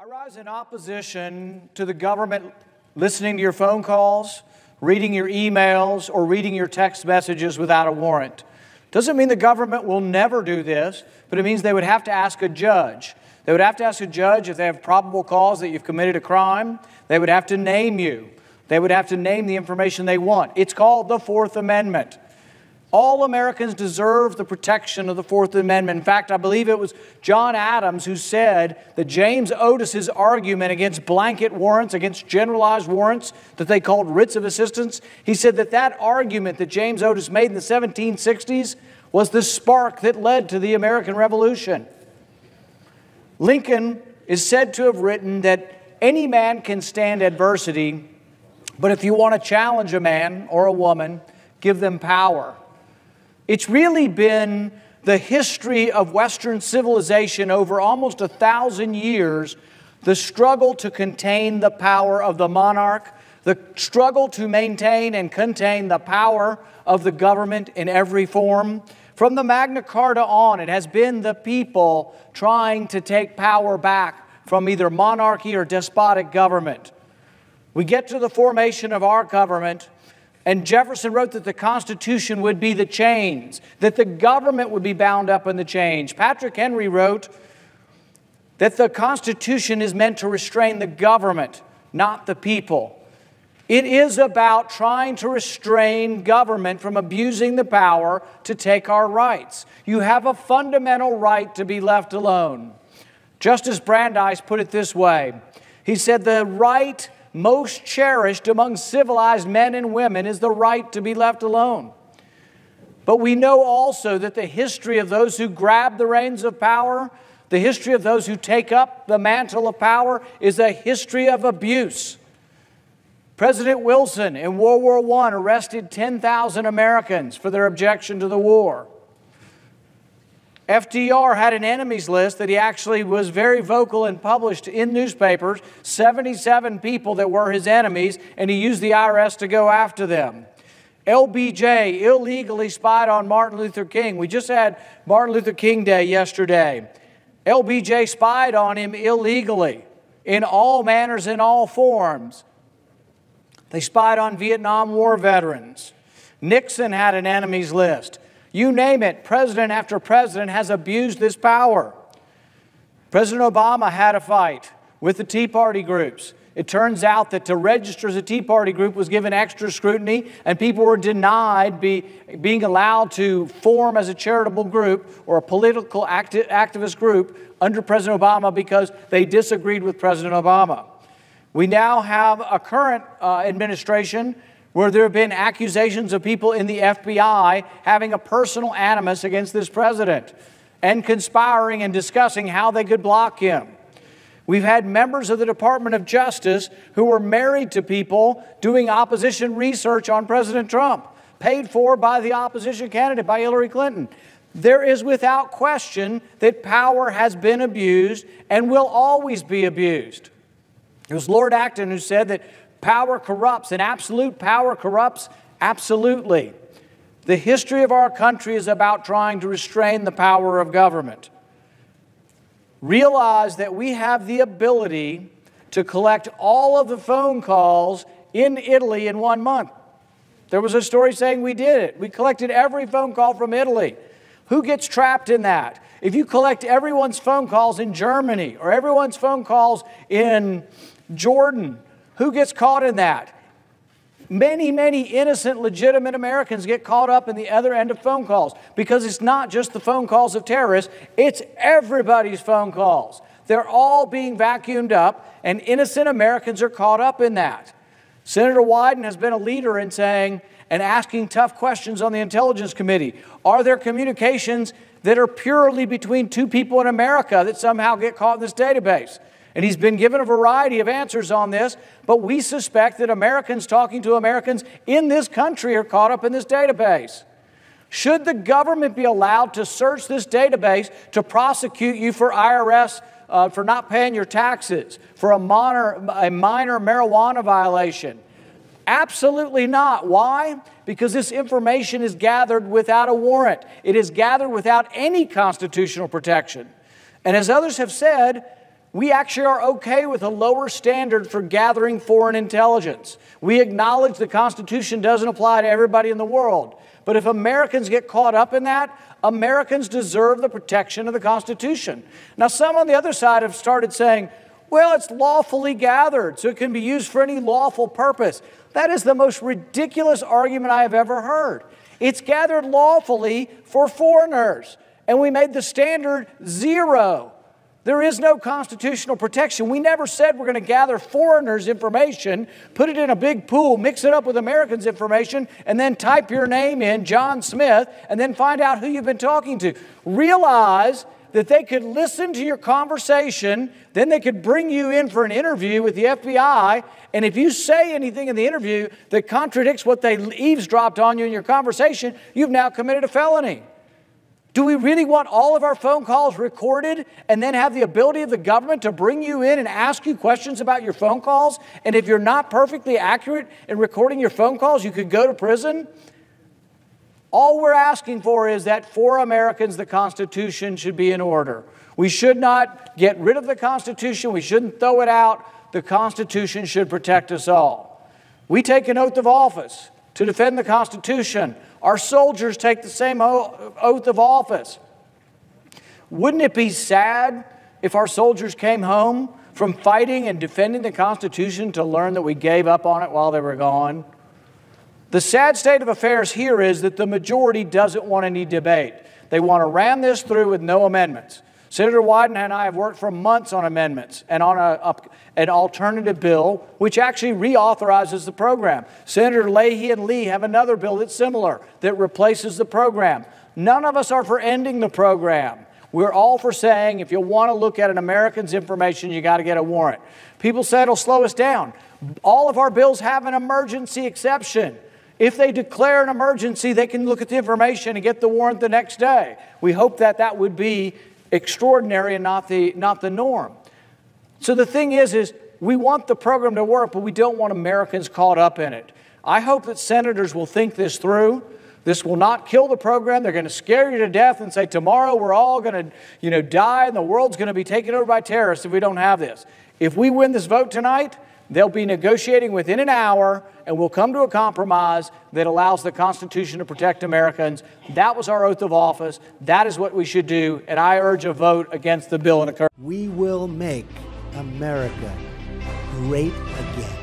rise in opposition to the government listening to your phone calls, reading your emails, or reading your text messages without a warrant. Doesn't mean the government will never do this, but it means they would have to ask a judge. They would have to ask a judge if they have probable cause that you've committed a crime. They would have to name you. They would have to name the information they want. It's called the Fourth Amendment. All Americans deserve the protection of the Fourth Amendment. In fact, I believe it was John Adams who said that James Otis's argument against blanket warrants, against generalized warrants that they called writs of assistance, he said that that argument that James Otis made in the 1760s was the spark that led to the American Revolution. Lincoln is said to have written that any man can stand adversity, but if you want to challenge a man or a woman, give them power. It's really been the history of Western civilization over almost 1,000 years, the struggle to contain the power of the monarch, the struggle to maintain and contain the power of the government in every form. From the Magna Carta on, it has been the people trying to take power back from either monarchy or despotic government. We get to the formation of our government, and Jefferson wrote that the Constitution would be the chains, that the government would be bound up in the chains. Patrick Henry wrote that the Constitution is meant to restrain the government, not the people. It is about trying to restrain government from abusing the power to take our rights. You have a fundamental right to be left alone. Justice Brandeis put it this way. He said, the right most cherished among civilized men and women is the right to be left alone. But we know also that the history of those who grab the reins of power, the history of those who take up the mantle of power, is a history of abuse. President Wilson in World War I arrested 10,000 Americans for their objection to the war. FDR had an enemies list that he actually was very vocal and published in newspapers, 77 people that were his enemies, and he used the IRS to go after them. LBJ illegally spied on Martin Luther King. We just had Martin Luther King Day yesterday. LBJ spied on him illegally in all manners and all forms. They spied on Vietnam War veterans. Nixon had an enemies list. You name it, president after president has abused this power. President Obama had a fight with the Tea Party groups. It turns out that to register as a Tea Party group was given extra scrutiny, and people were denied being allowed to form as a charitable group or a political activist group under President Obama because they disagreed with President Obama. We now have a current administration where there have been accusations of people in the FBI having a personal animus against this president and conspiring and discussing how they could block him. We've had members of the Department of Justice who were married to people doing opposition research on President Trump, paid for by the opposition candidate, by Hillary Clinton. There is without question that power has been abused and will always be abused. It was Lord Acton who said that power corrupts, and absolute power corrupts absolutely. The history of our country is about trying to restrain the power of government. Realize that we have the ability to collect all of the phone calls in Italy in 1 month. There was a story saying we did it. We collected every phone call from Italy. Who gets trapped in that? If you collect everyone's phone calls in Germany or everyone's phone calls in Jordan, who gets caught in that? Many, many innocent, legitimate Americans get caught up in the other end of phone calls because it's not just the phone calls of terrorists, it's everybody's phone calls. They're all being vacuumed up, and innocent Americans are caught up in that. Senator Wyden has been a leader in saying and asking tough questions on the Intelligence Committee. Are there communications that are purely between two people in America that somehow get caught in this database? And he's been given a variety of answers on this, but we suspect that Americans talking to Americans in this country are caught up in this database. Should the government be allowed to search this database to prosecute you for IRS, for not paying your taxes, for a minor marijuana violation? Absolutely not. Why? Because this information is gathered without a warrant. It is gathered without any constitutional protection. And as others have said, we actually are okay with a lower standard for gathering foreign intelligence. We acknowledge the Constitution doesn't apply to everybody in the world. But if Americans get caught up in that, Americans deserve the protection of the Constitution. Now, some on the other side have started saying, well, it's lawfully gathered, so it can be used for any lawful purpose. That is the most ridiculous argument I have ever heard. It's gathered lawfully for foreigners, and we made the standard 0. There is no constitutional protection. We never said we're going to gather foreigners' information, put it in a big pool, mix it up with Americans' information, and then type your name in, John Smith, and then find out who you've been talking to. Realize that they could listen to your conversation, then they could bring you in for an interview with the FBI, and if you say anything in the interview that contradicts what they eavesdropped on you in your conversation, you've now committed a felony. Do we really want all of our phone calls recorded and then have the ability of the government to bring you in and ask you questions about your phone calls? And if you're not perfectly accurate in recording your phone calls, you could go to prison? All we're asking for is that for Americans, the Constitution should be in order. We should not get rid of the Constitution. We shouldn't throw it out. The Constitution should protect us all. We take an oath of office to defend the Constitution. Our soldiers take the same oath of office. Wouldn't it be sad if our soldiers came home from fighting and defending the Constitution to learn that we gave up on it while they were gone? The sad state of affairs here is that the majority doesn't want any debate. They want to ram this through with no amendments. Senator Wyden and I have worked for months on amendments and on an alternative bill which actually reauthorizes the program. Senator Leahy and Lee have another bill that's similar that replaces the program. None of us are for ending the program. We're all for saying if you want to look at an American's information, you got to get a warrant. People say it'll slow us down. All of our bills have an emergency exception. If they declare an emergency, they can look at the information and get the warrant the next day. We hope that that would be extraordinary and not the norm. So the thing is we want the program to work, but we don't want Americans caught up in it. I hope that senators will think this through. This will not kill the program. They're going to scare you to death and say, tomorrow we're all going to, die and the world's going to be taken over by terrorists if we don't have this. If we win this vote tonight, they'll be negotiating within an hour, and we'll come to a compromise that allows the Constitution to protect Americans. That was our oath of office. That is what we should do, and I urge a vote against the bill in a current. We will make America great again.